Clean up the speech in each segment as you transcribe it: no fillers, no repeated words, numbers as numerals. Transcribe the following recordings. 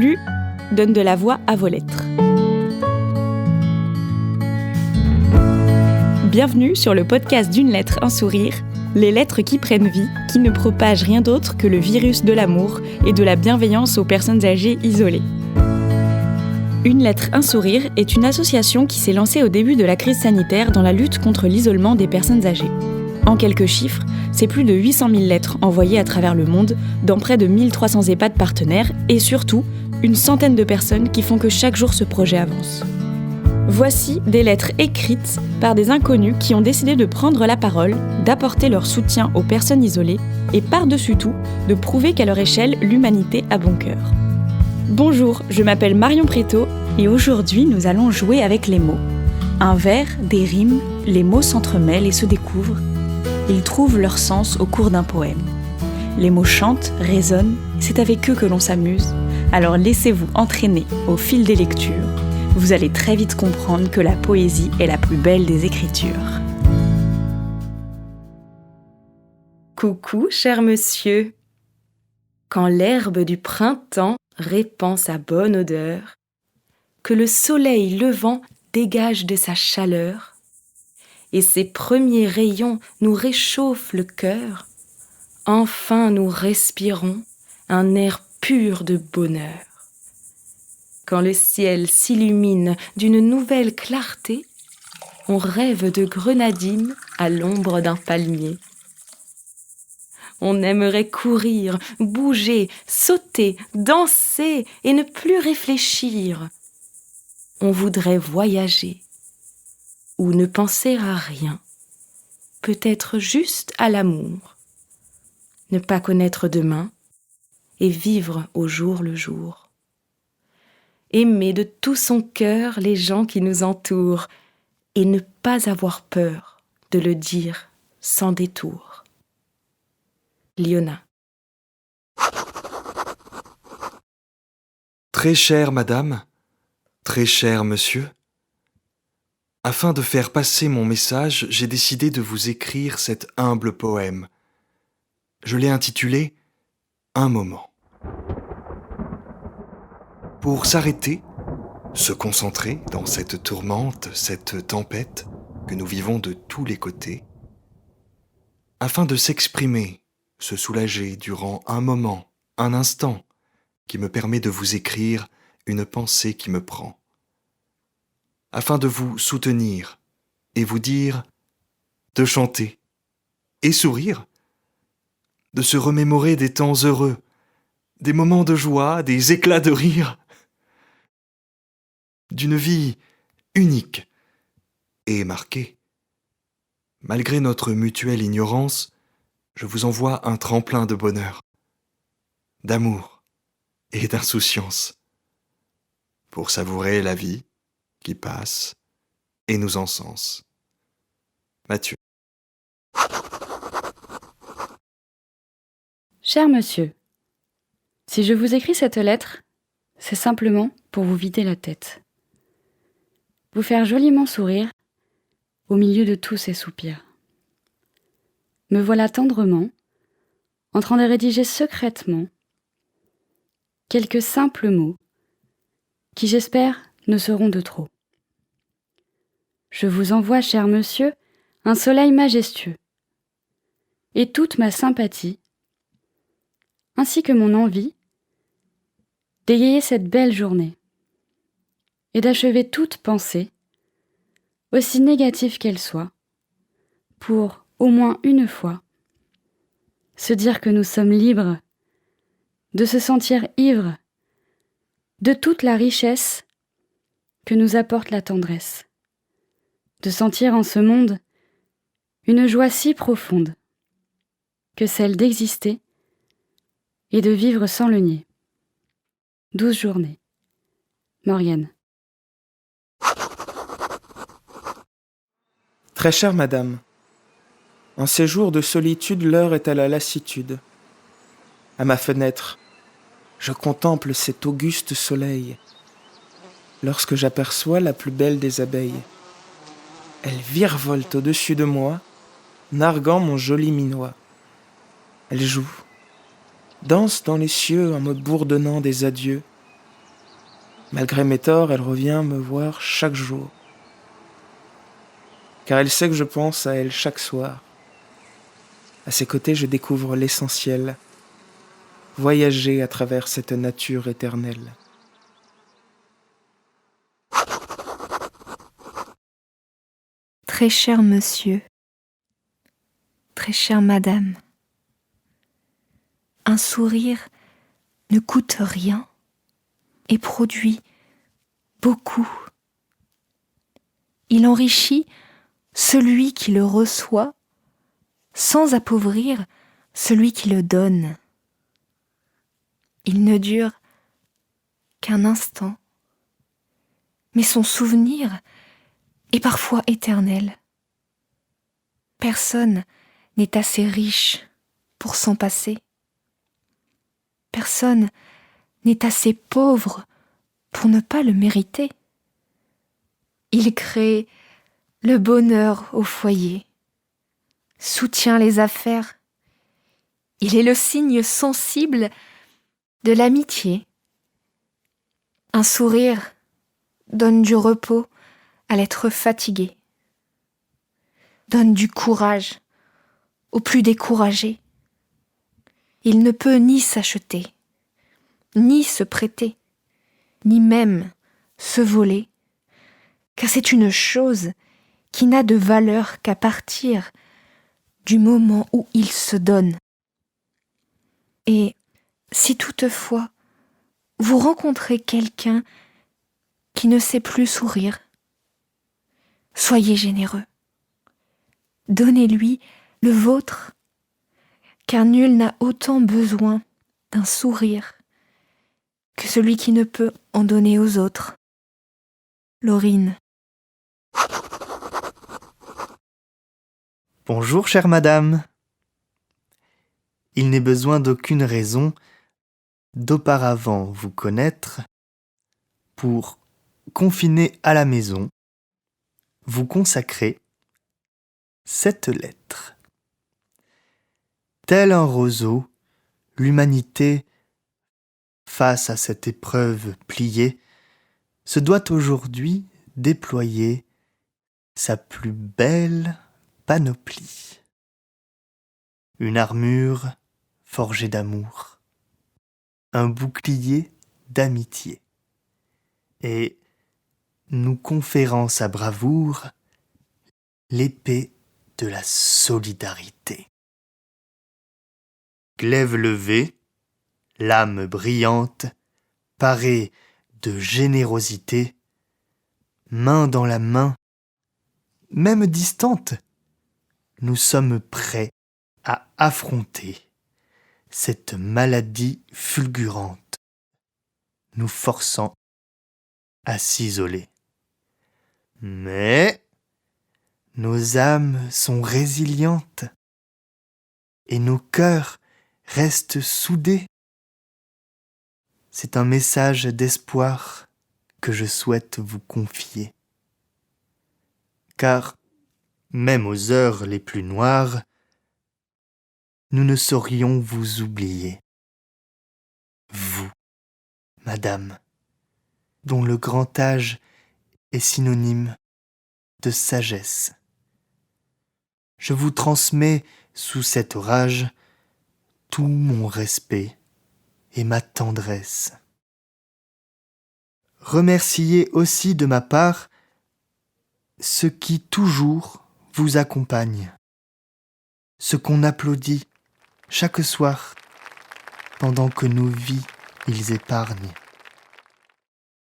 lu donne de la voix à vos lettres. Bienvenue sur le podcast d'une lettre, un sourire, les lettres qui prennent vie, qui ne propagent rien d'autre que le virus de l'amour et de la bienveillance aux personnes âgées isolées. Une lettre, un sourire est une association qui s'est lancée au début de la crise sanitaire dans la lutte contre l'isolement des personnes âgées. En quelques chiffres, c'est plus de 800 000 lettres envoyées à travers le monde dans près de 1300 EHPAD partenaires et surtout, une centaine de personnes qui font que chaque jour ce projet avance. Voici des lettres écrites par des inconnus qui ont décidé de prendre la parole, d'apporter leur soutien aux personnes isolées et par-dessus tout, de prouver qu'à leur échelle, l'humanité a bon cœur. Bonjour, je m'appelle Marion Préto et aujourd'hui nous allons jouer avec les mots. Un vers, des rimes, les mots s'entremêlent et se découvrent. Ils trouvent leur sens au cours d'un poème. Les mots chantent, résonnent, c'est avec eux que l'on s'amuse. Alors laissez-vous entraîner au fil des lectures. Vous allez très vite comprendre que la poésie est la plus belle des écritures. Coucou, cher monsieur. Quand l'herbe du printemps répand sa bonne odeur, que le soleil levant dégage de sa chaleur, et ses premiers rayons nous réchauffent le cœur, enfin nous respirons un air pur de bonheur. Quand le ciel s'illumine d'une nouvelle clarté, on rêve de grenadines à l'ombre d'un palmier. On aimerait courir, bouger, sauter, danser et ne plus réfléchir. On voudrait voyager ou ne penser à rien, peut-être juste à l'amour, ne pas connaître demain et vivre au jour le jour. Aimer de tout son cœur les gens qui nous entourent et ne pas avoir peur de le dire sans détour. Liona. Très chère madame, très cher monsieur, afin de faire passer mon message, j'ai décidé de vous écrire cet humble poème. Je l'ai intitulé « Un moment ». Pour s'arrêter, se concentrer dans cette tourmente, cette tempête que nous vivons de tous les côtés, afin de s'exprimer, se soulager durant un moment, un instant, qui me permet de vous écrire une pensée qui me prend, afin de vous soutenir et vous dire de chanter et sourire, de se remémorer des temps heureux, des moments de joie, des éclats de rire, d'une vie unique et marquée. Malgré notre mutuelle ignorance, je vous envoie un tremplin de bonheur, d'amour et d'insouciance, pour savourer la vie qui passe et nous encense. Mathieu. Cher monsieur, si je vous écris cette lettre, c'est simplement pour vous vider la tête. Vous faire joliment sourire au milieu de tous ces soupirs. Me voilà tendrement, en train de rédiger secrètement quelques simples mots qui, j'espère, ne seront de trop. Je vous envoie, cher monsieur, un soleil majestueux et toute ma sympathie, ainsi que mon envie d'égayer cette belle journée et d'achever toute pensée, aussi négative qu'elle soit, pour, au moins une fois, se dire que nous sommes libres, de se sentir ivres de toute la richesse que nous apporte la tendresse, de sentir en ce monde une joie si profonde que celle d'exister et de vivre sans le nier. 12 journées. Morgane. Très chère madame, en ces jours de solitude, l'heure est à la lassitude. À ma fenêtre, je contemple cet auguste soleil, lorsque j'aperçois la plus belle des abeilles. Elle virevolte au-dessus de moi, narguant mon joli minois. Elle joue, danse dans les cieux en me bourdonnant des adieux, Malgré mes torts, elle revient me voir chaque jour. Car elle sait que je pense à elle chaque soir. À ses côtés, je découvre l'essentiel, voyager à travers cette nature éternelle. Très cher monsieur, très chère madame, un sourire ne coûte rien et produit beaucoup. Il enrichit celui qui le reçoit sans appauvrir celui qui le donne. Il ne dure qu'un instant, mais son souvenir est parfois éternel. Personne n'est assez riche pour s'en passer. Personne n'est assez pauvre pour ne pas le mériter. Il crée le bonheur au foyer, soutient les affaires. Il est le signe sensible de l'amitié. Un sourire donne du repos à l'être fatigué, donne du courage aux plus découragés. Il ne peut ni s'acheter, ni se prêter, ni même se voler, car c'est une chose qui n'a de valeur qu'à partir du moment où il se donne. Et si toutefois vous rencontrez quelqu'un qui ne sait plus sourire, soyez généreux. Donnez-lui le vôtre, car nul n'a autant besoin d'un sourire que celui qui ne peut en donner aux autres. Laurine. Bonjour, chère madame. Il n'est besoin d'aucune raison d'auparavant vous connaître pour, confiné à la maison, vous consacrer cette lettre. Tel un roseau, l'humanité, face à cette épreuve pliée, se doit aujourd'hui déployer sa plus belle panoplie. Une armure forgée d'amour, un bouclier d'amitié, et nous conférant sa bravoure, l'épée de la solidarité. Glaive levé, l'âme brillante, parée de générosité, main dans la main, même distante, nous sommes prêts à affronter cette maladie fulgurante, nous forçant à s'isoler. Mais nos âmes sont résilientes et nos cœurs restent soudés. C'est un message d'espoir que je souhaite vous confier. Car, même aux heures les plus noires, nous ne saurions vous oublier. Vous, madame, dont le grand âge est synonyme de sagesse. Je vous transmets sous cet orage tout mon respect et ma tendresse. Remerciez aussi de ma part ceux qui toujours vous accompagnent, ceux qu'on applaudit chaque soir pendant que nos vies ils épargnent.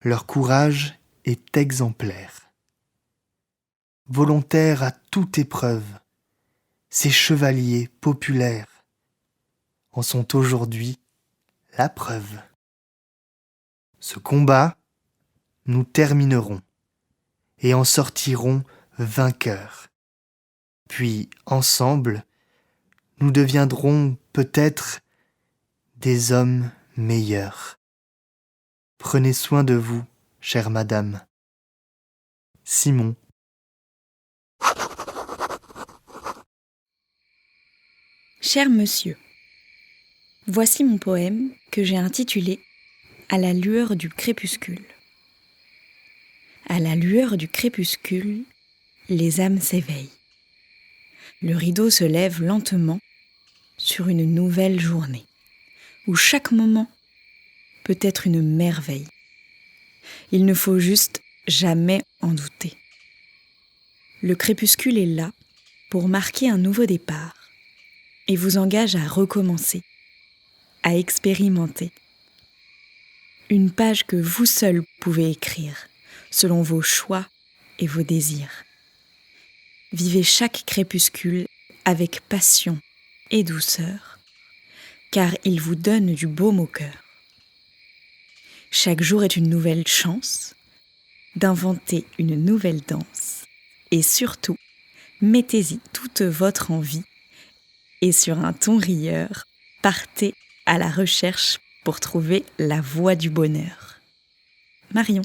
Leur courage est exemplaire. Volontaires à toute épreuve, ces chevaliers populaires en sont aujourd'hui la preuve. Ce combat, nous terminerons et en sortirons vainqueurs. Puis, ensemble, nous deviendrons peut-être des hommes meilleurs. Prenez soin de vous, chère madame. Simon. Cher monsieur, voici mon poème que j'ai intitulé « À la lueur du crépuscule ». À la lueur du crépuscule, les âmes s'éveillent. Le rideau se lève lentement sur une nouvelle journée, où chaque moment peut être une merveille. Il ne faut juste jamais en douter. Le crépuscule est là pour marquer un nouveau départ et vous engage à recommencer, à expérimenter. Une page que vous seul pouvez écrire, selon vos choix et vos désirs. Vivez chaque crépuscule avec passion et douceur, car il vous donne du baume au cœur. Chaque jour est une nouvelle chance d'inventer une nouvelle danse, et surtout, mettez-y toute votre envie, et sur un ton rieur, partez à la recherche pour trouver la voie du bonheur. Marion.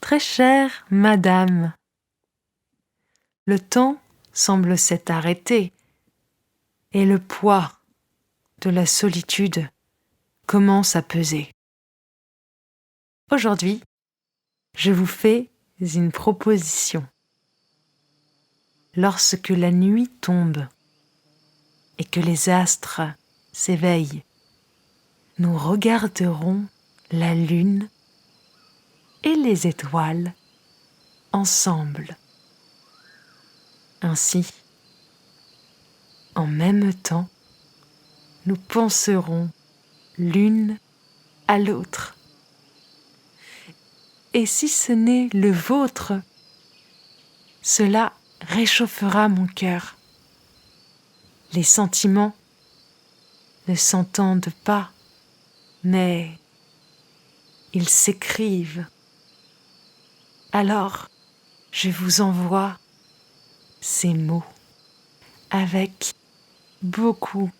Très chère madame, le temps semble s'être arrêté et le poids de la solitude commence à peser. Aujourd'hui, je vous fais une proposition. Lorsque la nuit tombe et que les astres s'éveillent, nous regarderons la lune et les étoiles ensemble. Ainsi, en même temps, nous penserons l'une à l'autre. Et si ce n'est le vôtre, cela réchauffera mon cœur. Les sentiments ne s'entendent pas, mais ils s'écrivent. Alors, je vous envoie ces mots avec beaucoup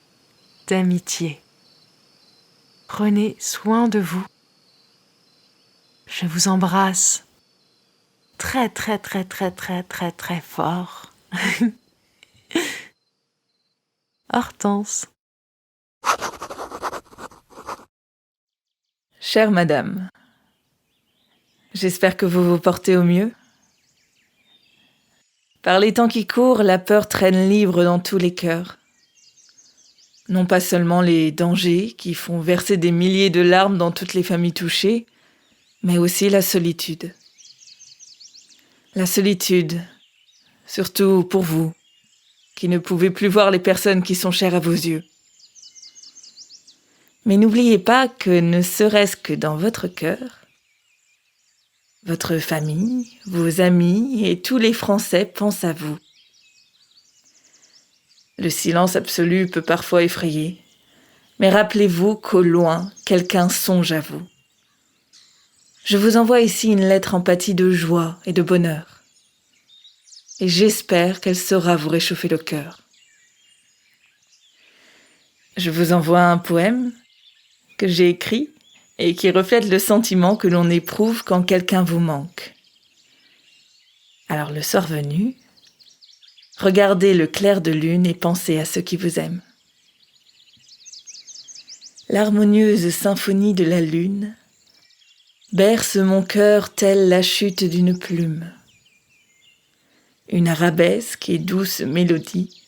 d'amitié. Prenez soin de vous. Je vous embrasse très très très très très très très fort. Hortense. Chère madame, j'espère que vous vous portez au mieux. Par les temps qui courent, la peur traîne libre dans tous les cœurs. Non pas seulement les dangers qui font verser des milliers de larmes dans toutes les familles touchées, mais aussi la solitude. La solitude, surtout pour vous, qui ne pouvez plus voir les personnes qui sont chères à vos yeux. Mais n'oubliez pas que ne serait-ce que dans votre cœur, votre famille, vos amis et tous les Français pensent à vous. Le silence absolu peut parfois effrayer, mais rappelez-vous qu'au loin, quelqu'un songe à vous. Je vous envoie ici une lettre empathie de joie et de bonheur, et j'espère qu'elle saura vous réchauffer le cœur. Je vous envoie un poème que j'ai écrit et qui reflète le sentiment que l'on éprouve quand quelqu'un vous manque. Alors le soir venu, regardez le clair de lune et pensez à ceux qui vous aiment. L'harmonieuse symphonie de la lune berce mon cœur telle la chute d'une plume. Une arabesque et douce mélodie,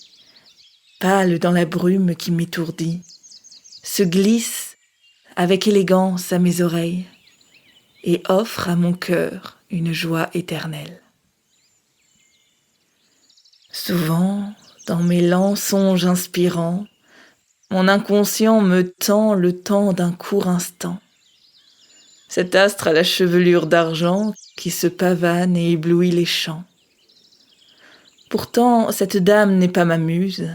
pâle dans la brume qui m'étourdit, se glisse avec élégance à mes oreilles et offre à mon cœur une joie éternelle. Souvent, dans mes lents songes inspirants, mon inconscient me tend le temps d'un court instant. Cet astre à la chevelure d'argent qui se pavane et éblouit les champs. Pourtant, cette dame n'est pas ma muse.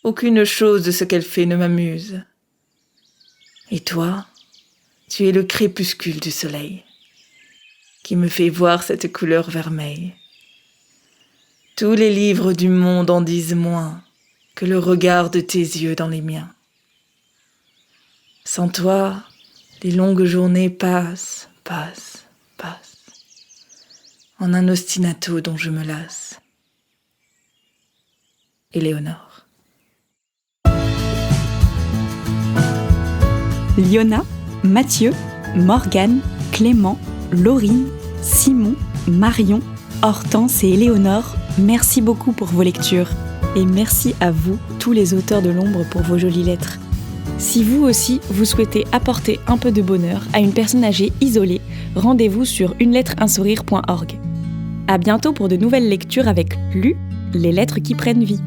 Aucune chose de ce qu'elle fait ne m'amuse. Et toi, tu es le crépuscule du soleil, qui me fait voir cette couleur vermeille. Tous les livres du monde en disent moins que le regard de tes yeux dans les miens. Sans toi, les longues journées passent, en un ostinato dont je me lasse. Éléonore. Liona, Mathieu, Morgane, Clément, Laurine, Simon, Marion, Hortense et Éléonore, merci beaucoup pour vos lectures. Et merci à vous, tous les auteurs de l'ombre, pour vos jolies lettres. Si vous aussi, vous souhaitez apporter un peu de bonheur à une personne âgée isolée, rendez-vous sur unelettreensourire.org. À bientôt pour de nouvelles lectures avec Lu, les lettres qui prennent vie.